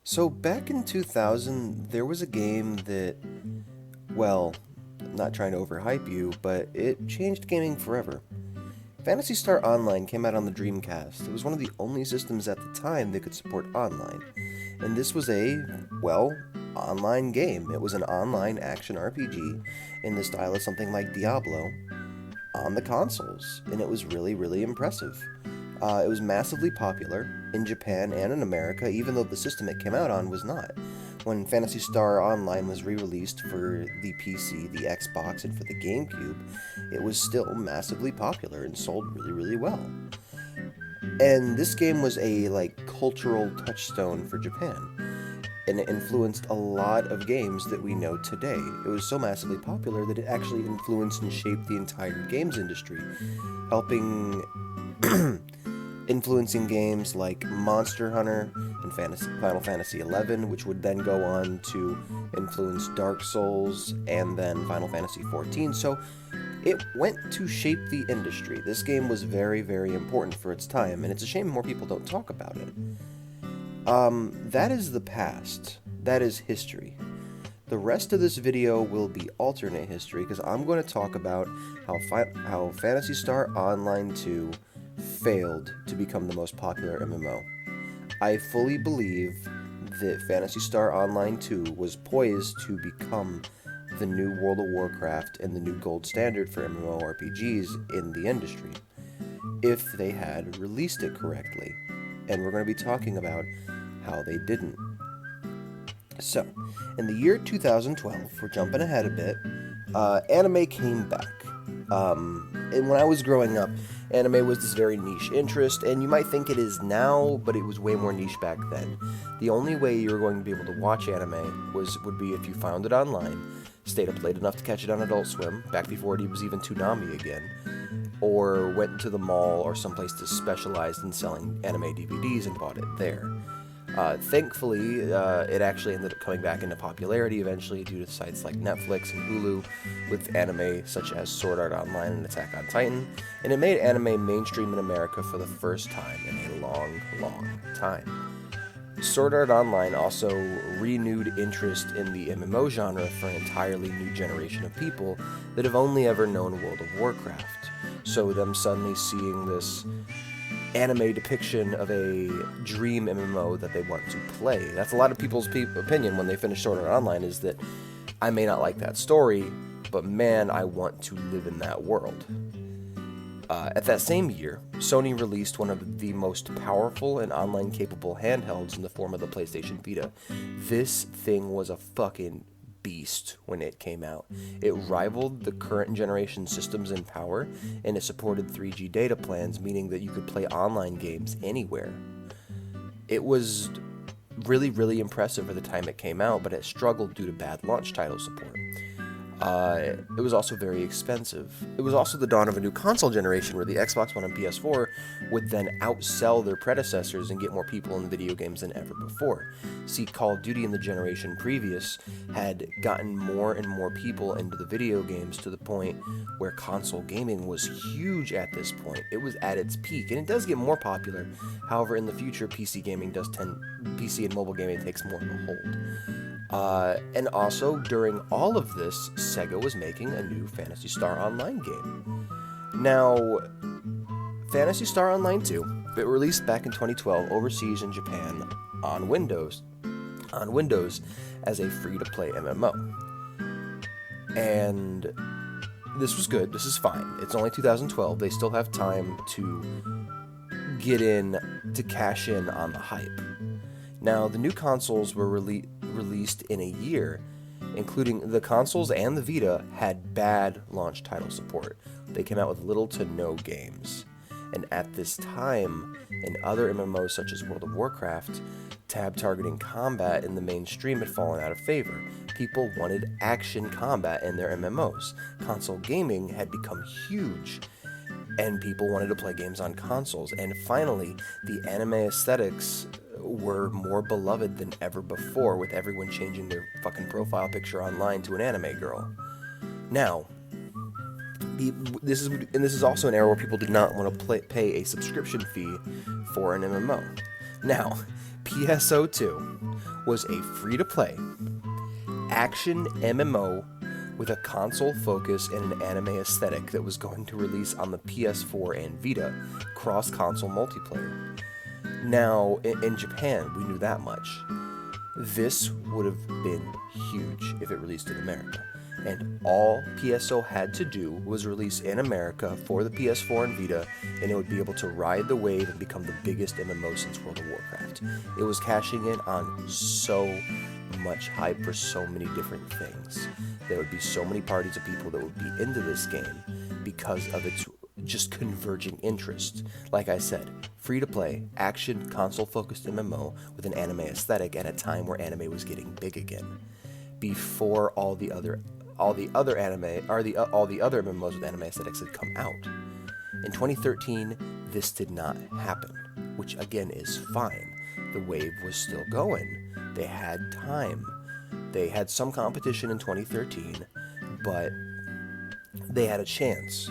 So back in 2000, there was a game that, well, I'm not trying to overhype you, but it changed gaming forever. Phantasy Star Online came out on the Dreamcast. It was one of the only systems at the time that could support online. And this was online game. It was an online action RPG in the style of something like Diablo on the consoles, and it was really, really impressive. It was massively popular in Japan and in America, even though the system it came out on was not. When Phantasy Star Online was re released for the PC, the Xbox, and for the GameCube, it was still massively popular and sold really, really well. And this game was a cultural touchstone for Japan, and it influenced a lot of games that we know today. It was so massively popular that it actually influenced and shaped the entire games industry, helping influencing games like Monster Hunter and Final Fantasy XI, which would then go on to influence Dark Souls and then Final Fantasy XIV. So it went to shape the industry. This game was very, very important for its time, and it's a shame more people don't talk about it. That is the past. That is history. The rest of this video will be alternate history because I'm going to talk about how Phantasy Star Online 2 failed to become the most popular MMO. I fully believe that Phantasy Star Online 2 was poised to become the new World of Warcraft and the new gold standard for MMORPGs in the industry, if they had released it correctly. And we're going to be talking about how they didn't. So, in the year 2012, we're jumping ahead a bit, anime came back. And when I was growing up, anime was this very niche interest, and you might think it is now, but it was way more niche back then. The only way you were going to be able to watch anime would be if you found it online, stayed up late enough to catch it on Adult Swim, back before it was even Toonami again, or went to the mall or someplace that specialized in selling anime DVDs and bought it there. Thankfully, it actually ended up coming back into popularity eventually due to sites like Netflix and Hulu with anime such as Sword Art Online and Attack on Titan, and it made anime mainstream in America for the first time in a long, long time. Sword Art Online also renewed interest in the MMO genre for an entirely new generation of people that have only ever known World of Warcraft. So them suddenly seeing this anime depiction of a dream MMO that they want to play. That's a lot of people's opinion when they finish Sword Art Online, is that I may not like that story, but man, I want to live in that world. At that same year, Sony released one of the most powerful and online capable handhelds in the form of the PlayStation Vita. This thing was a fucking beast when it came out. It rivaled the current generation systems in power, and it supported 3G data plans, meaning that you could play online games anywhere. It was really, really impressive for the time it came out, but it struggled due to bad launch title support. It was also very expensive. It was also the dawn of a new console generation where the Xbox One and PS4 would then outsell their predecessors and get more people in video games than ever before. See, Call of Duty in the generation previous had gotten more and more people into the video games to the point where console gaming was huge at this point. It was at its peak, and it does get more popular. However, in the future, PC and mobile gaming takes more of a hold. And also, during all of this, Sega was making a new Phantasy Star Online game. Now, Phantasy Star Online 2, it released back in 2012 overseas in Japan on Windows as a free-to-play MMO. And this was good, this is fine. It's only 2012, they still have time to cash in on the hype. Now, the new consoles were released in a year, including the consoles and the Vita had bad launch title support. They came out with little to no games. And at this time, in other MMOs such as World of Warcraft, tab-targeting combat in the mainstream had fallen out of favor. People wanted action combat in their MMOs. Console gaming had become huge, and people wanted to play games on consoles. And finally, the anime aesthetics were more beloved than ever before, with everyone changing their fucking profile picture online to an anime girl. Now, this is also an era where people did not want to pay a subscription fee for an MMO. Now, PSO2 was a free-to-play action MMO with a console focus and an anime aesthetic that was going to release on the PS4 and Vita, cross-console multiplayer. Now, in Japan, we knew that much. This would have been huge if it released in America. And all PSO had to do was release in America for the PS4 and Vita, and it would be able to ride the wave and become the biggest MMO since World of Warcraft. It was cashing in on so much hype for so many different things. There would be so many parties of people that would be into this game because of its just converging interest. Like I said, free-to-play, action, console-focused MMO with an anime aesthetic at a time where anime was getting big again. Before all the other MMOs with anime aesthetics had come out. In 2013, this did not happen, which again is fine. The wave was still going. They had time. They had some competition in 2013, but they had a chance.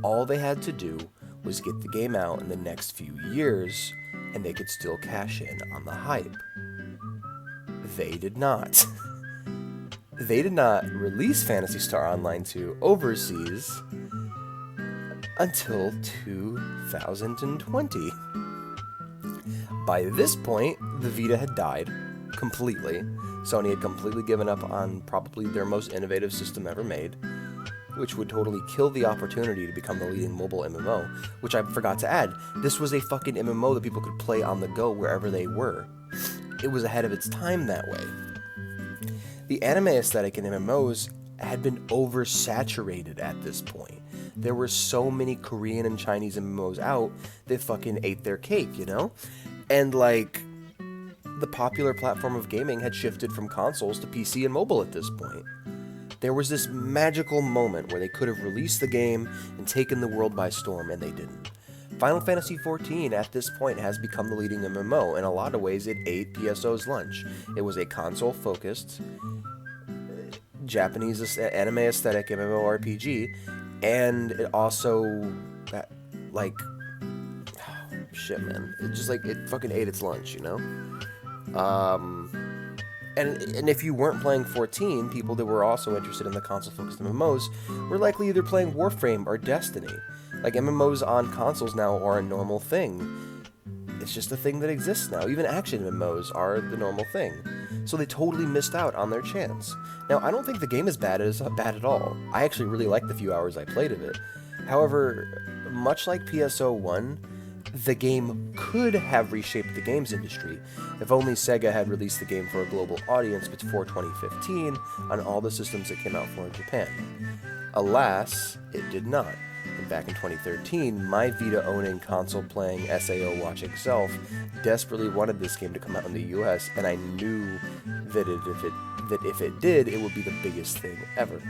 All they had to do was get the game out in the next few years, and they could still cash in on the hype. They did not. They did not release Phantasy Star Online 2 overseas until 2020. By this point, the Vita had died completely. Sony had completely given up on probably their most innovative system ever made, which would totally kill the opportunity to become the leading mobile MMO, which I forgot to add. This was a fucking MMO that people could play on the go wherever they were. It was ahead of its time that way. The anime aesthetic in MMOs had been oversaturated at this point. There were so many Korean and Chinese MMOs out that fucking ate their cake, you know? And like, the popular platform of gaming had shifted from consoles to PC and mobile at this point. There was this magical moment where they could have released the game and taken the world by storm, and they didn't. Final Fantasy XIV at this point has become the leading MMO. In a lot of ways, it ate PSO's lunch. It was a console-focused, Japanese anime aesthetic MMORPG, and it also, like, oh, shit, man. It just, like, it fucking ate its lunch, you know? And if you weren't playing 14, people that were also interested in the console-focused MMOs were likely either playing Warframe or Destiny. Like, MMOs on consoles now are a normal thing. It's just a thing that exists now. Even action MMOs are the normal thing. So they totally missed out on their chance. Now, I don't think the game is bad at all. I actually really liked the few hours I played of it. However, much like PSO1, the game could have reshaped the games industry if only Sega had released the game for a global audience before 2015 on all the systems it came out for in Japan. Alas, it did not. And back in 2013, my Vita-owning, console-playing, SAO-watching self desperately wanted this game to come out in the US, and I knew that if it did, it would be the biggest thing ever.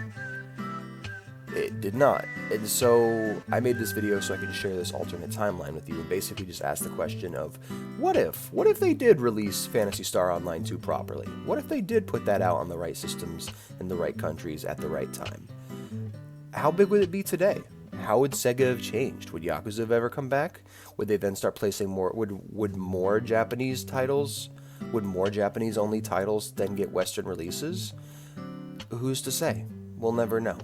It did not. And so I made this video so I could share this alternate timeline with you and basically just ask the question of, what if? What if they did release Phantasy Star Online 2 properly? What if they did put that out on the right systems in the right countries at the right time? How big would it be today? How would Sega have changed? Would Yakuza have ever come back? Would they then start placing more, would more Japanese titles, would more Japanese-only titles then get Western releases? Who's to say? We'll never know.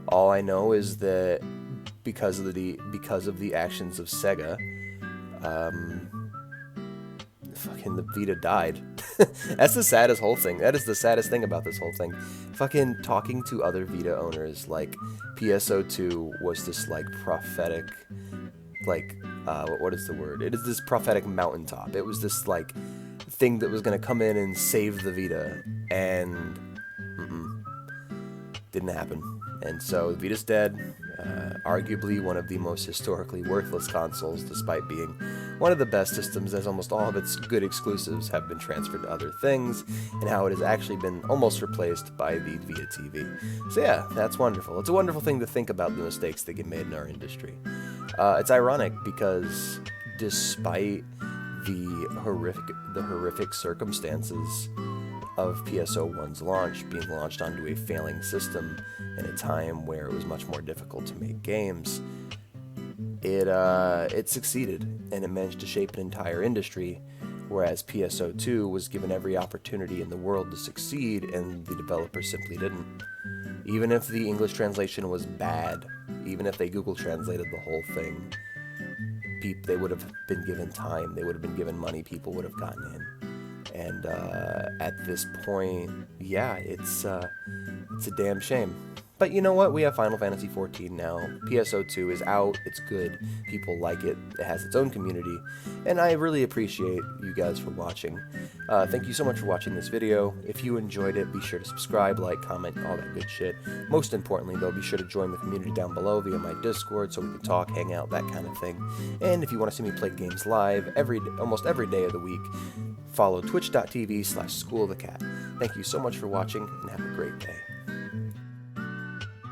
All I know is that because of the actions of Sega, fucking the Vita died. That's the saddest whole thing. That is the saddest thing about this whole thing. Fucking talking to other Vita owners, like, PSO2 was this, like, prophetic, like, what is the word? It is this prophetic mountaintop. It was this, like, thing that was gonna come in and save the Vita, and didn't happen. And so the Vita's dead, arguably one of the most historically worthless consoles, despite being one of the best systems, as almost all of its good exclusives have been transferred to other things, and how it has actually been almost replaced by the Vita TV. So yeah, that's wonderful. It's a wonderful thing to think about the mistakes that get made in our industry. It's ironic because despite the horrific circumstances of PSO1's launch, being launched onto a failing system in a time where it was much more difficult to make games, it succeeded, and it managed to shape an entire industry whereas PSO2 was given every opportunity in the world to succeed, and the developers simply didn't. Even if the English translation was bad, even if they Google translated the whole thing, they would have been given time, they would have been given money, people would have gotten in. And at this point, yeah, it's a damn shame. But you know what? We have Final Fantasy XIV now. PSO2 is out. It's good. People like it. It has its own community. And I really appreciate you guys for watching. Thank you so much for watching this video. If you enjoyed it, be sure to subscribe, like, comment, all that good shit. Most importantly, though, be sure to join the community down below via my Discord so we can talk, hang out, that kind of thing. And if you want to see me play games live almost every day of the week, follow twitch.tv/schoolofthecat. Thank you so much for watching, and have a great day.